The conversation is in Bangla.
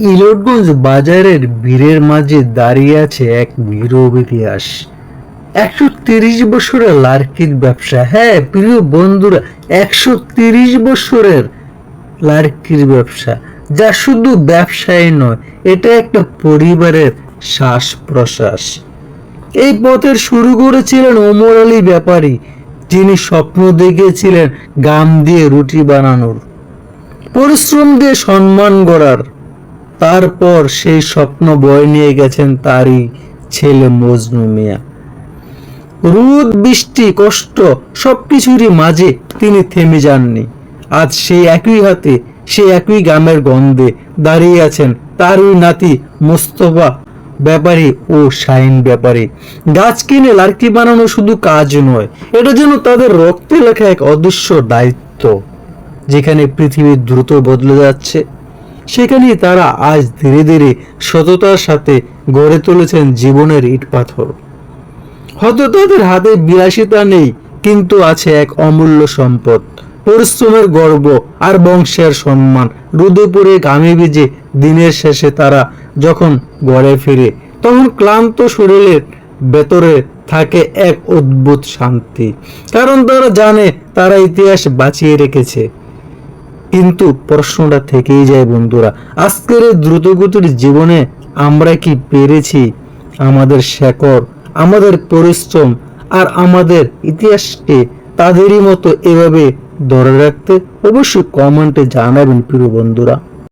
ইলটগঞ্জ বাজারের ভিড়ের মাঝে দাঁড়িয়ে আছে এক নীরব ইতিহাস। 130 বছরের লার্কির ব্যবসা। হ্যাঁ প্রিয় বন্ধুরা, 130 বছরের লার্কির ব্যবসা, যা শুধু ব্যবসায় নয়, এটা একটা পরিবারের শ্বাস প্রশ্বাস। এই পথের শুরু করেছিলেন ওমর আলী ব্যাপারী, যিনি স্বপ্ন দেখেছিলেন গাম দিয়ে রুটি বানানোর, পরিশ্রম দিয়ে সম্মান গড়ার। তারপর সেই স্বপ্ন বয়ে নিয়ে গেছেন তারই ছেলে মজনু মিয়া। রোদ বৃষ্টি কষ্ট সবকিছুরই মাঝে তিনি থেমে যাননি। আজ সেই একই হাতে, সেই একই গ্রামের গন্ধে দাঁড়িয়ে আছেন তারই নাতি মোস্তফা ব্যাপারী ও শাহিন ব্যাপারী। গাছ কিনে লার্কি বানানো শুধু কাজ নয়, এটা যেন তাদের রক্তে লেখা এক অদৃশ্য দায়িত্ব। যেখানে পৃথিবী দ্রুত বদলে যাচ্ছে, সেখানেই তারা আজ ধীরে ধীরে সততার সাথে গড়ে তুলেছেন জীবনের ইট পাথর। হয়তো তাদের হাতে বিলাসিতা নেই, কিন্তু আছে এক অমূল্য সম্পদ, পরিশ্রমের গর্ব আর বংশের সম্মান। রোদে পুড়ে ঘামে ভিজে দিনের শেষে তারা যখন ঘরে ফিরে, তখন ক্লান্ত শরীরের ভেতরে থাকে এক অদ্ভুত শান্তি, কারণ তারা জানে তারা ইতিহাস বাঁচিয়ে রেখেছে। কিন্তু প্রশ্নটা থেকেই যায় বন্ধুরা, আজকের এই দ্রুতগতির জীবনে আমরা কি পেরেছি আমাদের শেকড়, আমাদের পরিশ্রম আর আমাদের ইতিহাসকে তাদেরই মতো এভাবে ধরে রাখতে? অবশ্যই কমেন্টে জানাবেন প্রিয় বন্ধুরা।